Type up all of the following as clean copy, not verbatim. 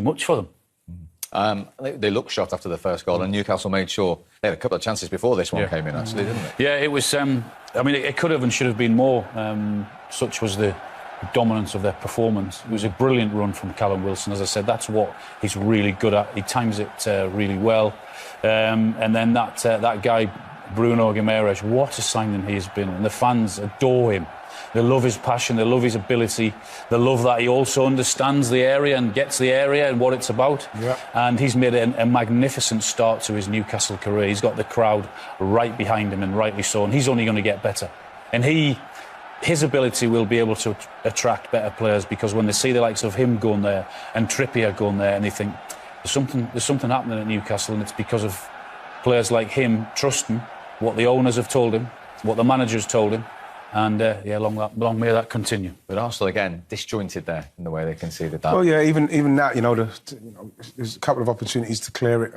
much for them. They looked shot after the first goal, and Newcastle made sure they had a couple of chances before this one came in, actually, didn't they? Yeah, it was. It could have and should have been more. Such was the dominance of their performance. It was a brilliant run from Callum Wilson. As I said, that's what he's really good at. He times it really well. And then that guy, Bruno Guimaraes, what a signing he has been. And the fans adore him. They love his passion, they love his ability, they love that he also understands the area and gets the area and what it's about. Yeah. And he's made a magnificent start to his Newcastle career. He's got the crowd right behind him, and rightly so, and he's only going to get better. And his ability will be able to attract better players, because when they see the likes of him going there and Trippier going there, and they think there's something happening at Newcastle, and it's because of players like him trusting what the owners have told him, what the managers told him. And long may that continue. But Arsenal again disjointed there in the way they conceded that. Well, yeah, even that, there's a couple of opportunities to clear it.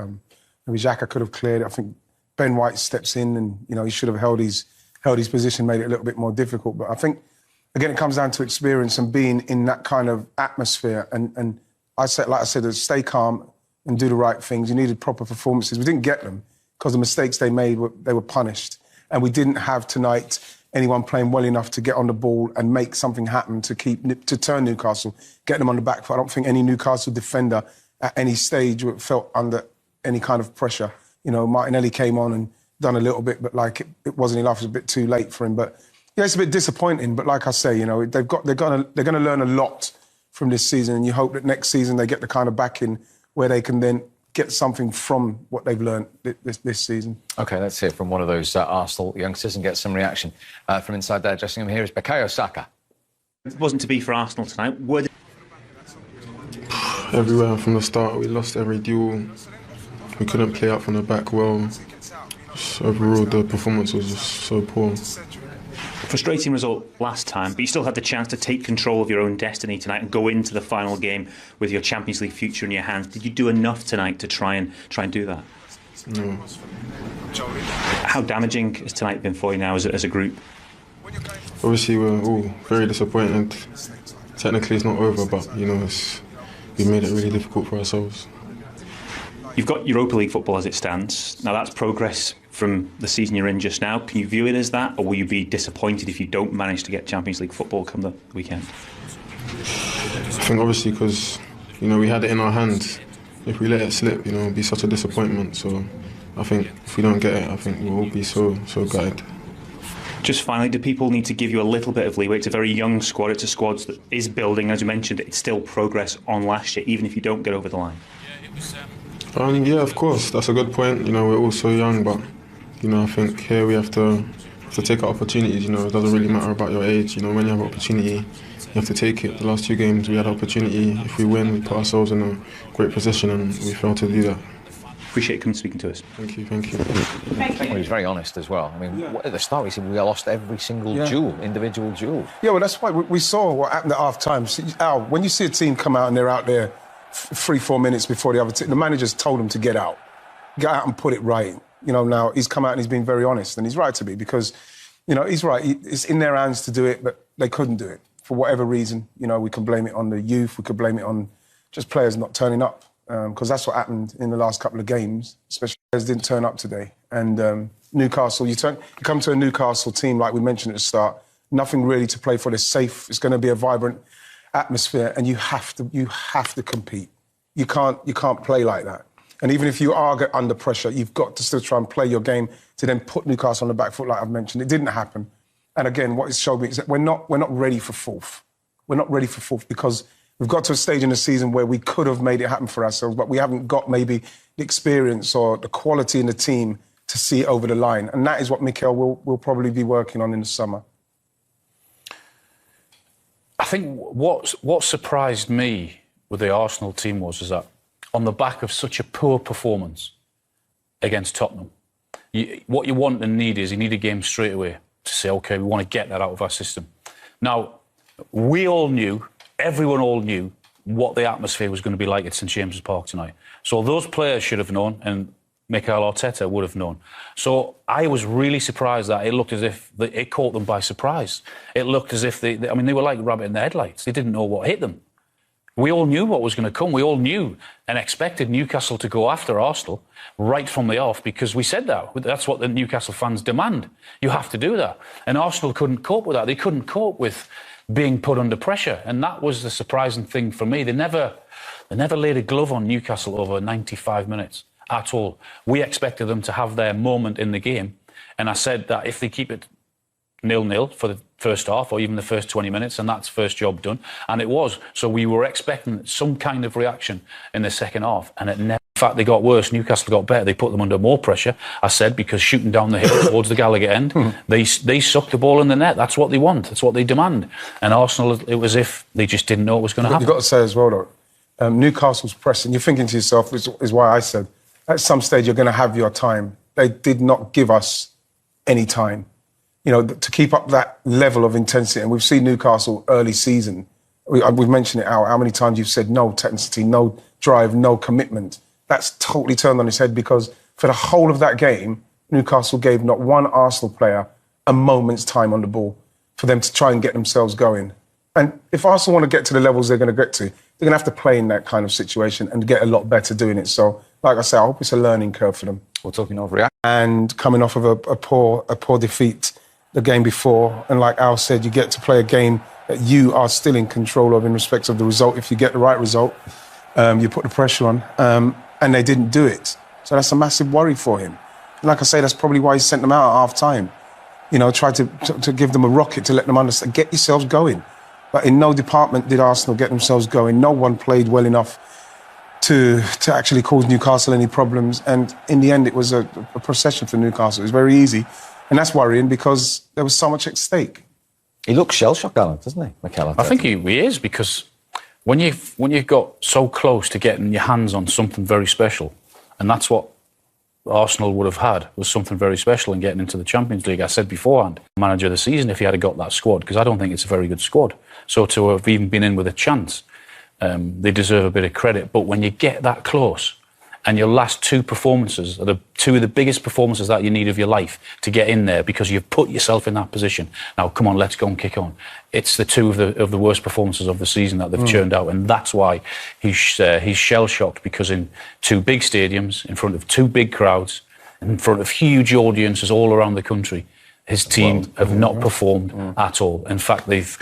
Maybe Xhaka could have cleared it. I think Ben White steps in, and he should have held his position, made it a little bit more difficult. But I think again it comes down to experience and being in that kind of atmosphere. And I said, like I said, stay calm and do the right things. You needed proper performances. We didn't get them because the mistakes they made they were punished, and we didn't have tonight anyone playing well enough to get on the ball and make something happen to turn Newcastle, get them on the back foot. I don't think any Newcastle defender at any stage felt under any kind of pressure. Martinelli came on and done a little bit, but it wasn't enough. It was a bit too late for him. But yeah, it's a bit disappointing. But like I say, they're going to learn a lot from this season, and you hope that next season they get the kind of backing where they can then get something from what they've learned this season. OK, let's hear from one of those Arsenal youngsters and get some reaction from inside their dressing room. Here is Bukayo Saka. It wasn't to be for Arsenal tonight. Everywhere from the start, we lost every duel. We couldn't play out from the back well. So overall, the performance was just so poor. Frustrating result last time, but you still had the chance to take control of your own destiny tonight and go into the final game with your Champions League future in your hands. Did you do enough tonight to try and do that? No. How damaging has tonight been for you now as a group? Obviously, we're all very disappointed. Technically, it's not over, but we made it really difficult for ourselves. You've got Europa League football as it stands. Now that's progress from the season you're in just now. Can you view it as that, or will you be disappointed if you don't manage to get Champions League football come the weekend? I think obviously because we had it in our hands. If we let it slip, it'd be such a disappointment. So I think if we don't get it, I think we'll all be so gutted. Just finally, do people need to give you a little bit of leeway? It's a very young squad. It's a squad that is building. As you mentioned, it's still progress on last year, even if you don't get over the line. Yeah, of course. That's a good point. We're all so young, but I think here we have to take our opportunities. It doesn't really matter about your age. When you have an opportunity, you have to take it. The last 2 games we had an opportunity. If we win, we put ourselves in a great position, and we failed to do that. Appreciate you coming speaking to us. Thank you. Well, he's very honest as well. At the start we said we lost every single individual duel. Yeah, well, that's why we saw what happened at half-time. Al, when you see a team come out and they're out there 3-4 minutes before the other team, the managers told them to get out and put it right. Now he's come out and he's been very honest, and he's right to be, because, he's right. It's in their hands to do it, but they couldn't do it for whatever reason. We can blame it on the youth. We could blame it on just players not turning up, because that's what happened in the last couple of games. Especially players didn't turn up today. And Newcastle, you come to a Newcastle team like we mentioned at the start. Nothing really to play for. They're safe. It's going to be a vibrant atmosphere, and you have to compete. You can't play like that. And even if you are under pressure, you've got to still try and play your game to then put Newcastle on the back foot, like I've mentioned. It didn't happen. And again, what it showed me is that we're not ready for fourth. We're not ready for fourth because we've got to a stage in the season where we could have made it happen for ourselves, but we haven't got maybe the experience or the quality in the team to see it over the line. And that is what Mikel will probably be working on in the summer. I think what surprised me with the Arsenal team was that on the back of such a poor performance against Tottenham, what you want and need is you need a game straight away to say, OK, we want to get that out of our system. Now, everyone all knew what the atmosphere was going to be like at St James's Park tonight. So those players should have known, and Mikel Arteta would have known. So I was really surprised that it looked as if it caught them by surprise. It looked as if they were like a rabbit in the headlights. They didn't know what hit them. We all knew what was going to come. We all knew and expected Newcastle to go after Arsenal right from the off, because we said that. That's what the Newcastle fans demand. You have to do that. And Arsenal couldn't cope with that. They couldn't cope with being put under pressure. And that was the surprising thing for me. They never laid a glove on Newcastle over 95 minutes at all. We expected them to have their moment in the game. And I said that if they keep it 0-0 for the first half, or even the first 20 minutes, and that's first job done. And it was. So we were expecting some kind of reaction in the second half, and it never. In fact, they got worse. Newcastle got better. They put them under more pressure, I said, because shooting down the hill towards the Gallagher end, they suck the ball in the net. That's what they want. That's what they demand. And Arsenal, it was as if they just didn't know what was going to happen. You've got to say as well, though, Newcastle's pressing. You're thinking to yourself, is why I said, at some stage you're going to have your time. They did not give us any time. You know, to keep up that level of intensity. And we've seen Newcastle early season. We've mentioned it out. How many times you've said no intensity, no drive, no commitment. That's totally turned on its head, because for the whole of that game, Newcastle gave not one Arsenal player a moment's time on the ball for them to try and get themselves going. And if Arsenal want to get to the levels they're going to get to, they're going to have to play in that kind of situation and get a lot better doing it. So, like I say, I hope it's a learning curve for them. We're talking of reaction. And coming off of a poor defeat the game before, and like Al said, you get to play a game that you are still in control of in respect of the result. If you get the right result, you put the pressure on, and they didn't do it. So that's a massive worry for him. And like I say, that's probably why he sent them out at half-time. You know, tried to give them a rocket to let them understand, get yourselves going. But in no department did Arsenal get themselves going. No one played well enough to actually cause Newcastle any problems. And in the end, it was a procession for Newcastle. It was very easy. And that's worrying, because there was so much at stake. He looks shell-shocked, Alan, doesn't he, Mikel Arteta? I think he is, because when you've got so close to getting your hands on something very special, and that's what Arsenal would have had, was something very special in getting into the Champions League. I said beforehand, manager of the season if he had got that squad, because I don't think it's a very good squad. So to have even been in with a chance, they deserve a bit of credit. But when you get that close, and your last two performances are the two of the biggest performances that you need of your life to get in there, because you've put yourself in that position. Now, come on, let's go and kick on. It's the two of the worst performances of the season that they've churned out, and that's why he's shell-shocked, because in two big stadiums, in front of two big crowds, in front of huge audiences all around the country, his team have not performed at all. In fact, they've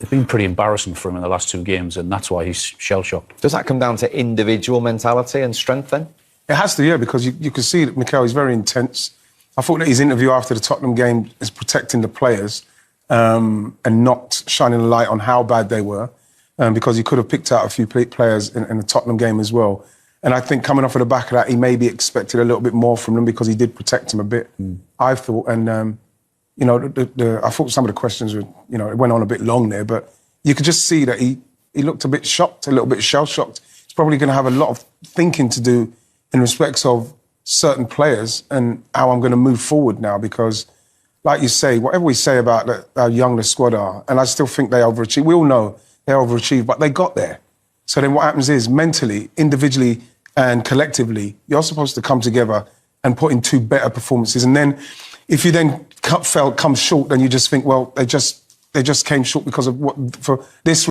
been pretty embarrassing for him in the last two games, and that's why he's shell-shocked. Does that come down to individual mentality and strength then? It has to, yeah, because you can see that Mikel is very intense. I thought that his interview after the Tottenham game is protecting the players and not shining a light on how bad they were, because he could have picked out a few players in the Tottenham game as well. And I think coming off of the back of that, he maybe expected a little bit more from them, because he did protect them a bit, I thought. And, you know, I thought some of the questions were, you know, it went on a bit long there, but you could just see that he looked a bit shocked, a little bit shell-shocked. He's probably going to have a lot of thinking to do in respects of certain players and how I'm going to move forward now, because, like you say, whatever we say about how young the squad are, and I still think they overachieved. We all know they overachieved, but they got there. So then what happens is, mentally, individually and collectively, you're supposed to come together and put in two better performances. And then if you then come short, then you just think, well, they just came short because of what, for this